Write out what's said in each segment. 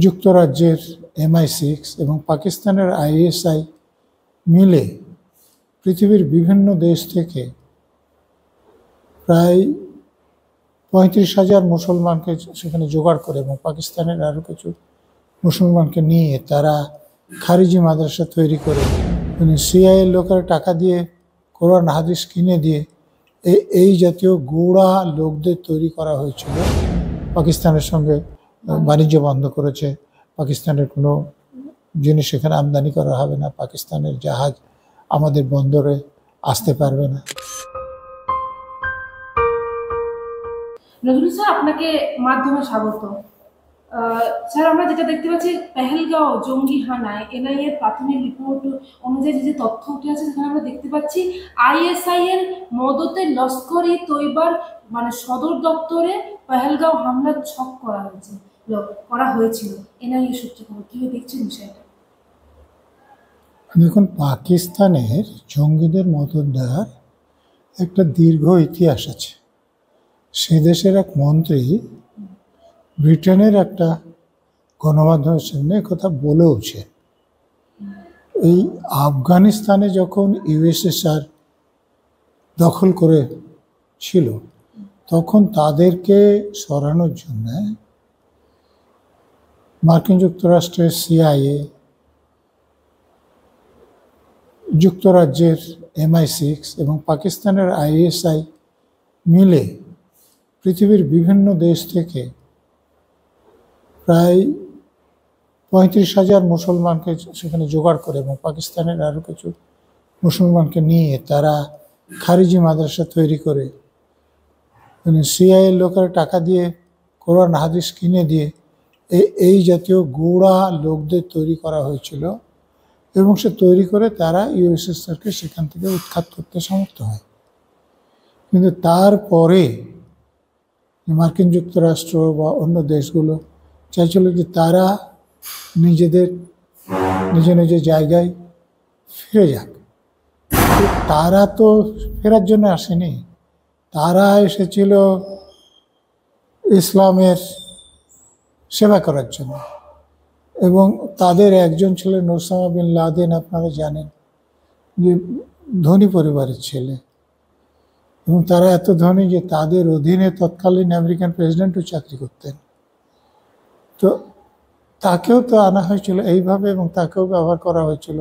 যুক্তরাজ্যের MI6 এবং পাকিস্তানের ISI মিলে পৃথিবীর বিভিন্ন দেশ থেকে প্রায় 35,000 মুসলমানকে সেখানে জোগাড় করে এবং পাকিস্তানের আরও কিছু মুসলমানকে নিয়ে তারা খারিজি মাদ্রাসা তৈরি করে CIA লোকেরা টাকা দিয়ে কোরআন হাদিস কিনে দিয়ে এই জাতীয় গোড়া লোকদের তৈরি করা হয়েছিল। পাকিস্তানের সঙ্গে বাণিজ্য বন্ধ করেছে, পাকিস্তানের কোনো জিনিস এখানে আমদানি করা হবে না, পাকিস্তানের জাহাজ আমাদের বন্দরে আসতে পারবে না। নজরুল স্যার, আপনাকে মাধ্যমে স্বাগত। স্যার, আমরা যেটা দেখতে পাচ্ছি পেহেলগাঁও জঙ্গি হানায় NIA এর প্রাথমিক রিপোর্ট অনুযায়ী যে তথ্য উঠে আছে, সেখানে আমরা দেখতে পাচ্ছি ISI এর মদতে লস্কর-ই তৈবার সদর দপ্তরে পেহেলগাঁও হামলার ছক করা হয়েছিল NIA সূত্রে খবর। কিভাবে দেখছেন বিষয়টা? দেখুন, পাকিস্তানের জঙ্গিদের মদত দেওয়ার একটা দীর্ঘ ইতিহাস আছে। সে দেশের এক মন্ত্রী ব্রিটেনের একটা গণমাধ্যমের সামনে কথা বলেওছে। এই আফগানিস্তানে যখন USSR দখল করে ছিল, তখন তাদেরকে সরানোর জন্য মার্কিন যুক্তরাষ্ট্রের CIA, যুক্তরাজ্যের MI6 এবং পাকিস্তানের ISI মিলে পৃথিবীর বিভিন্ন দেশ থেকে প্রায় 35,000 মুসলমানকে সেখানে জোগাড় করে এবং পাকিস্তানের আরও কিছু মুসলমানকে নিয়ে তারা খারিজি মাদ্রাসা তৈরি করে CIA লোকেরা টাকা দিয়ে কোরআন হাদিস কিনে দিয়ে এই জাতীয় গোড়া লোকদের তৈরি করা হয়েছিল এবং সে তৈরি করে তারা USSRকে সেখান থেকে উৎখাত করতে সমর্থ হয়। কিন্তু তারপরে মার্কিন যুক্তরাষ্ট্র বা অন্য দেশগুলো চাইছিল যে তারা নিজেদের নিজ নিজ জায়গায় ফিরে যাক। তারা তো ফেরার জন্য আসেনি, তারা এসেছিল ইসলামের সেবা করার জন্য। এবং তাদের একজন ছিলেন ওসামা বিন লাদেন। আপনারা জানেন যে ধনী পরিবারের ছেলে, এবং তারা এত ধনী যে তাদের অধীনে তৎকালীন আমেরিকান প্রেসিডেন্টও চাকরি করতেন। তো তাকেও তো আনা হয়েছিল এইভাবে এবং তাকেও ব্যবহার করা হয়েছিল।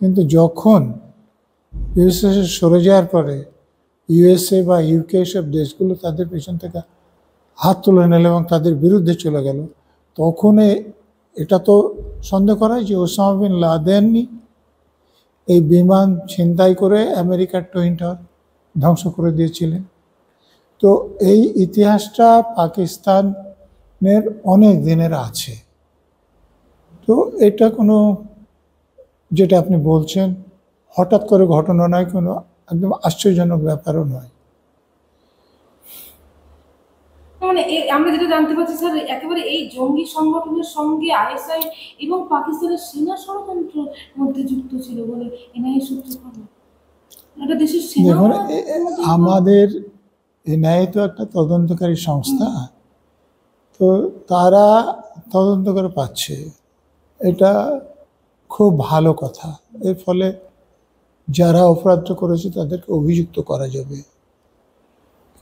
কিন্তু যখন USSR সরে যাওয়ার পরে USA বা UK সব দেশগুলো তাদের পেছন থেকে হাত তুলে নিল এবং তাদের বিরুদ্ধে চলে গেল, তখন এটা তো সন্দেহ করা যে ওসামা বিন লাদেনই এই বিমান ছিনতাই করে আমেরিকার টুইন টাওয়ার ধ্বংস করে দিয়েছিলেন। তো এই ইতিহাসটা পাকিস্তানের অনেক দিনের আছে। তো এটা কোনো, যেটা আপনি বলছেন, হঠাৎ করে ঘটনা নয়, কোনো একদম আশ্চর্যজনক ব্যাপারও নয়। আমরা যেটা জানতে পারছি স্যার, একেবারে এই জঙ্গি সংগঠনের সঙ্গে ISI এবং পাকিস্তানের সেনা ষড়যন্ত্রের মধ্যে যুক্ত ছিল বলে NIA সূত্রে খবর। দেখুন, আমাদের NIA তো একটা তদন্তকারী সংস্থা, তো তারা তদন্ত করে পাচ্ছে, এটা খুব ভালো কথা। এর ফলে যারা অপরাধ করেছে তাদেরকে অভিযুক্ত করা যাবে।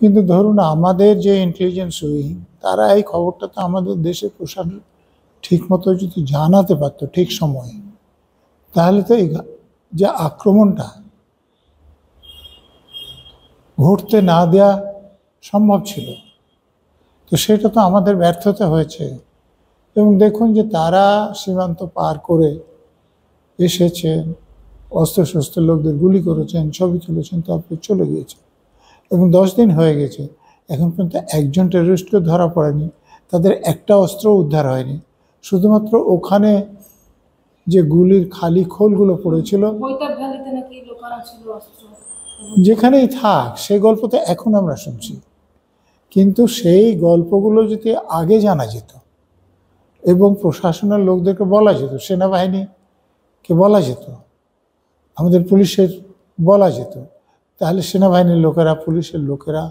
কিন্তু ধরুন, আমাদের যে ইন্টেলিজেন্স উইং, তারা এই খবরটা তো আমাদের দেশের প্রশাসন ঠিকমতো যদি জানাতে পারত ঠিক সময়ে, তাহলে তো এই যে আক্রমণটা ঘটতে না দেওয়া সম্ভব ছিল। তো সেটা তো আমাদের ব্যর্থতা হয়েছে। এবং দেখুন যে তারা সীমান্ত পার করে এসেছেন, অস্ত্রশস্ত্র লোকদের গুলি করেছেন, ছবি তুলেছেন, তারপরে চলে গিয়েছে। এবং 10 দিন হয়ে গেছে, এখন পর্যন্ত একজন টেররিস্টও ধরা পড়েনি, তাদের একটা অস্ত্র উদ্ধার হয়নি। শুধুমাত্র ওখানে যে গুলির খালি খোলগুলো পড়েছিল, যেখানেই থাক, সেই গল্প তো এখন আমরা শুনছি। কিন্তু সেই গল্পগুলো যদি আগে জানা যেত এবং প্রশাসনের লোকদেরকে বলা যেত, সেনাবাহিনীকে বলা যেত, আমাদের পুলিশের বলা যেত, তাহলে সেনাবাহিনীর লোকেরা, পুলিশের লোকেরা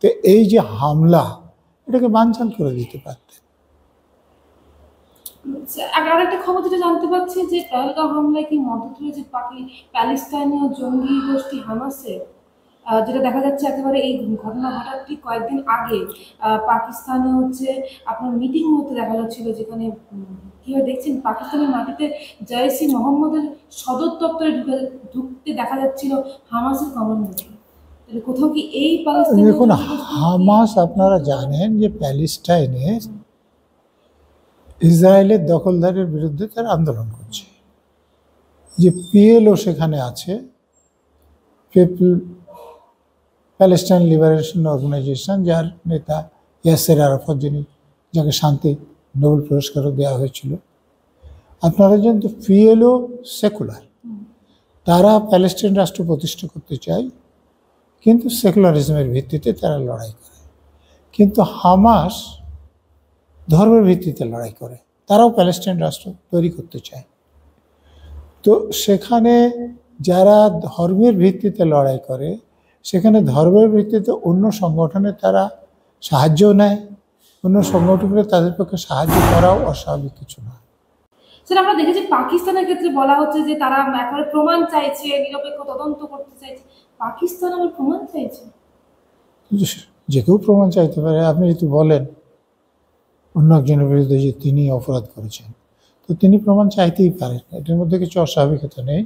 তো এই যে হামলা, এটাকে বানচাল করে দিতে পারতেন। আর একটা খবর যেটা জানতে পারছি যে পেহেলগাঁও হামলায় কি মদত রয়েছে প্যালেস্টাইনীয় জঙ্গি গোষ্ঠী হামাসের। যেটা দেখা যাচ্ছে একেবারে এই ঘটনা ঘটার ঠিক কয়েকদিন আগে পাকিস্তানে হচ্ছে আপনার মিটিং হতে দেখা যাচ্ছিল, যেখানে কিভাবে দেখছেন পাকিস্তানের মাটিতে জয়সি মোহাম্মদের সদর দপ্তরে ঢুকতে দেখা যাচ্ছিল হামাসের কমান্ডারকে। তাহলে কোথাও কি এই প্যালেস্টাইনীয় দেখুন, জঙ্গি গোষ্ঠী কি- হামাস আপনারা জানেন যে প্যালেস্টাইনে ইসরায়েলের দখলদারের বিরুদ্ধে তারা আন্দোলন করছে। যে পিএলও সেখানে আছে, পিপল প্যালেস্টাইন লিবারেশন অর্গানাইজেশন, যার নেতা ইয়াসের আরাফাত, যিনি যাকে শান্তি নোবেল পুরস্কারও দেওয়া হয়েছিল। আপনারা জানেন তো পিএলও সেকুলার, তারা প্যালেস্টাইন রাষ্ট্র প্রতিষ্ঠা করতে চায়, কিন্তু সেকুলারিজমের ভিত্তিতে তারা লড়াই করে। কিন্তু হামাস ধর্মের ভিত্তিতে লড়াই করে, তারাও প্যালেস্টাইন রাষ্ট্র তৈরি করতে চায়। তো সেখানে যারা ধর্মের ভিত্তিতে লড়াই করে, সেখানে ধর্মের ভিত্তিতে অন্য সংগঠনে তারা সাহায্য নেয়, অন্য সংগঠনকে তাদের পক্ষে সাহায্য করাও অস্বাভাবিক কিছু না। স্যার আমরা দেখেছি পাকিস্তানের ক্ষেত্রে বলা হচ্ছে যে তারা একেবারে প্রমাণ চাইছে, নিরপেক্ষ তদন্ত করতে চাইছে। পাকিস্তান আবার প্রমাণ চাইছে? যে কেউ প্রমাণ চাইতে পারে। আপনি যদি বলেন অন্য একজনের বিরুদ্ধে যে তিনি অপরাধ করেছেন, তো তিনি প্রমাণ চাইতেই পারেন, এটার মধ্যে কিছু অস্বাভাবিকতা নেই।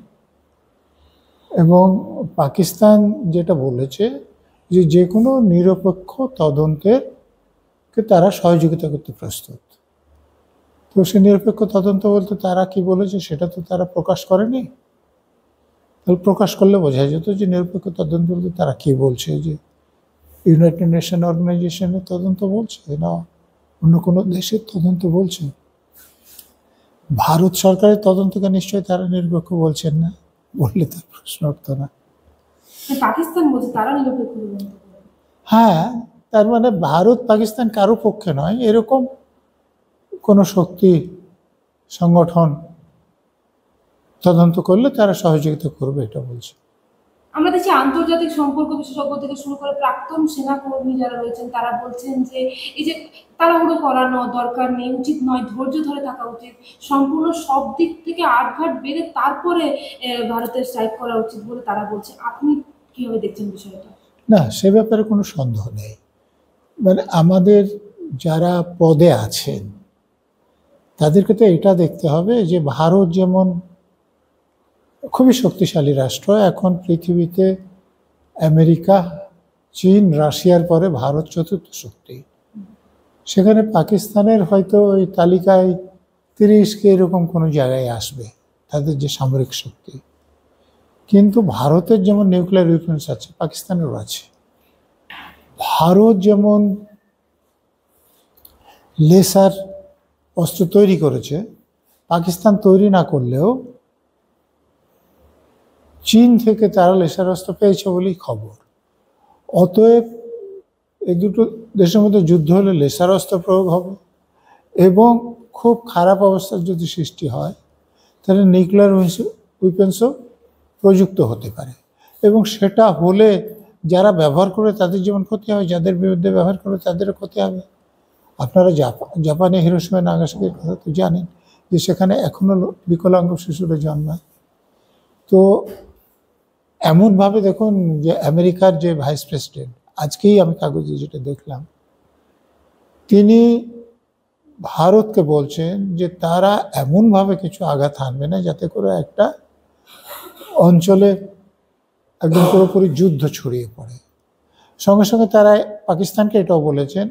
এবং পাকিস্তান যেটা বলেছে যে যে কোনো নিরপেক্ষ তদন্তেরকে তারা সহযোগিতা করতে প্রস্তুত। তো সে নিরপেক্ষ তদন্ত বলতে তারা কি বলেছে সেটা তো তারা প্রকাশ করেনি। তাহলে প্রকাশ করলে বোঝা যেত যে নিরপেক্ষ তদন্ত বলতে তারা কি বলছে, যে ইউনাইটেড নেশন অর্গানাইজেশনের তদন্ত বলছে, না অন্য কোনো দেশের তদন্ত বলছে। ভারত সরকারের তদন্তকে নিশ্চয়ই তারা নিরপেক্ষ বলছেন না, বললে তার প্রশ্ন উঠতো না। পাকিস্তান বলছে তারা নিরপেক্ষ তদন্ত করবে। হ্যাঁ, তার মানে ভারত পাকিস্তান কারো পক্ষে নয়, এরকম কোনো শক্তি সংগঠন তদন্ত করলে তারা সহযোগিতা করবে, এটা বলছে। আমরা দেখছি আন্তর্জাতিক সম্পর্ক বিশেষজ্ঞ থেকে শুরু করে প্রাক্তন সেনাকর্মী যারা রয়েছেন তারা বলছেন যে এই যে তাড়াহুড়ো করানো দরকার নেই, উচিত নয়, ধৈর্য ধরে থাকা উচিত, সম্পূর্ণ সব দিক থেকে আটঘাট বেড়ে তারপরে ভারতের স্ট্রাইক করা উচিত বলে তারা বলছে। আপনি কিভাবে দেখছেন বিষয়টা? না, সে ব্যাপারে কোনো সন্দেহ নেই। মানে আমাদের যারা পদে আছেন তাদেরকে তো এটা দেখতে হবে যে ভারত যেমন খুবই শক্তিশালী রাষ্ট্র, এখন পৃথিবীতে আমেরিকা, চীন, রাশিয়ার পরে ভারত চতুর্থ শক্তি। সেখানে পাকিস্তানের হয়তো ওই তালিকায় 30 কি এরকম কোনো জায়গায় আসবে তাদের যে সামরিক শক্তি। কিন্তু ভারতের যেমন নিউক্লিয়ার ওয়েপন্স আছে, পাকিস্তানেরও আছে। ভারত যেমন লেসার অস্ত্র তৈরি করেছে, পাকিস্তান তৈরি না করলেও চীন থেকে তারা লেসার অস্ত্র পেয়েছে বলেই খবর। অতএব এই দুটো দেশের মধ্যে যুদ্ধ হলে লেসার অস্ত্র প্রয়োগ হবে, এবং খুব খারাপ অবস্থার যদি সৃষ্টি হয় তাহলে নিউক্লিয়ার উইপেন্সও প্রযুক্ত হতে পারে। এবং সেটা হলে যারা ব্যবহার করে তাদের যেমন ক্ষতি হবে, যাদের বিরুদ্ধে ব্যবহার করে তাদেরও ক্ষতি হবে। আপনারা জাপানে হিরোশিমা নাগাসাকির কথা তো জানেন, যে সেখানে এখনও বিকলাঙ্গ শিশুরা জন্মায়। তো এমনভাবে দেখুন যে আমেরিকার যে ভাইস প্রেসিডেন্ট, আজকেই আমি কাগজে যেটা দেখলাম, তিনি ভারতকে বলছেন যে তারা এমনভাবে কিছু আঘাত হানবে না যাতে করে একটা অঞ্চলে একদম পুরোপুরি যুদ্ধ ছড়িয়ে পড়ে। সঙ্গে সঙ্গে তারা পাকিস্তানকে এটাও বলেছেন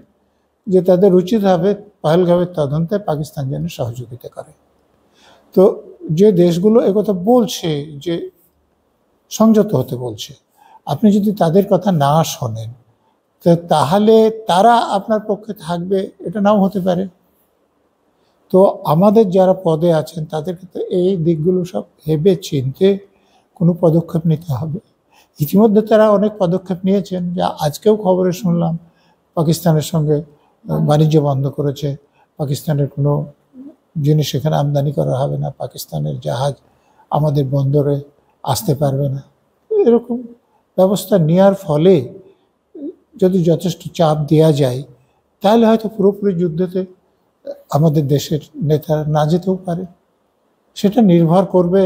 যে তাদের উচিত হবে পহেলগাঁওয়ের তদন্তে পাকিস্তান যেন সহযোগিতা করে। তো যে দেশগুলো একথা বলছে যে সংযত হতে বলছে, আপনি যদি তাদের কথা না শোনেন তাহলে তারা আপনার পক্ষে থাকবে, এটা নাও হতে পারে। তো আমাদের যারা পদে আছেন তাদের ক্ষেত্রে এই দিকগুলো সব ভেবে চিনতে কোনো পদক্ষেপ নিতে হবে। ইতিমধ্যে তারা অনেক পদক্ষেপ নিয়েছেন, যা আজকেও খবরে শুনলাম পাকিস্তানের সঙ্গে বাণিজ্য বন্ধ করেছে, পাকিস্তানের কোনো জিনিস সেখানে আমদানি করা হবে না, পাকিস্তানের জাহাজ আমাদের বন্দরে আসতে পারবে না। এরকম ব্যবস্থা নেওয়ার ফলে যদি যথেষ্ট চাপ দেওয়া যায় তাহলে হয়তো পুরোপুরি যুদ্ধতে আমাদের দেশের নেতারা না যেতেও পারে। সেটা নির্ভর করবে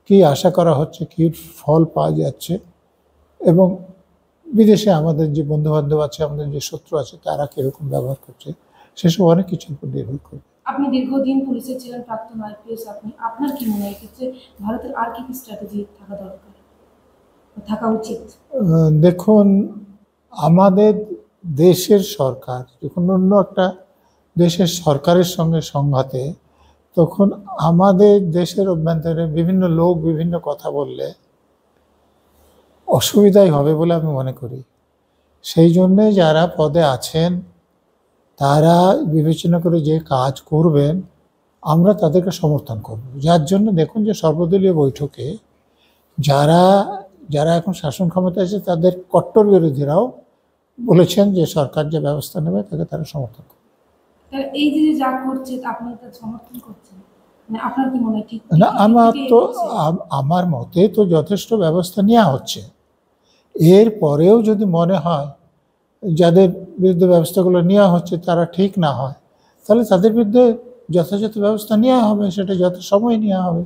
কি আশা করা হচ্ছে, কি ফল পাওয়া যাচ্ছে, এবং বিদেশে আমাদের যে বন্ধুবান্ধব আছে, আমাদের যে শত্রু আছে, তারা কীরকম ব্যবহার করছে, সেসব অনেক কিছুর উপর নির্ভর করবে। আপনি দীর্ঘদিন পুলিশে ছিলেন, প্রাক্তন আইপিএস আপনি, আপনার কি মনে হয় এক্ষেত্রে ভারতের আর কি কি স্ট্র্যাটেজি থাকা দরকার, থাকা উচিত? দেখুন, আমাদের দেশের সরকার যখন অন্য একটা দেশের সরকারের সঙ্গে সংঘাতে, তখন আমাদের দেশের অভ্যন্তরে বিভিন্ন লোক বিভিন্ন কথা বললে অসুবিধাই হবে বলে আমি মনে করি। সেই জন্যে যারা পদে আছেন তারা বিবেচনা করে যে কাজ করবেন, আমরা তাদেরকে সমর্থন করব। যার জন্য দেখুন যে সর্বদলীয় বৈঠকে যারা যারা এখন শাসন ক্ষমতায় আছে তাদের কট্টর বিরোধীরাও বলেছেন যে সরকার যে ব্যবস্থা নেবে তাকে তারা সমর্থন করবে। তাহলে এই যে যা করছে আপনি তার সমর্থন করছেন, মানে আপনার কি মনে হয় ঠিক? না, আমার মতে তো যথেষ্ট ব্যবস্থা নেওয়া হচ্ছে। এর পরেও যদি মনে হয় যাদের বিরুদ্ধে ব্যবস্থাগুলো নেওয়া হচ্ছে তারা ঠিক না হয়, তাহলে তাদের বিরুদ্ধে যথাযথ ব্যবস্থা নেওয়া হবে, সেটা যত সময় নেওয়া হবে।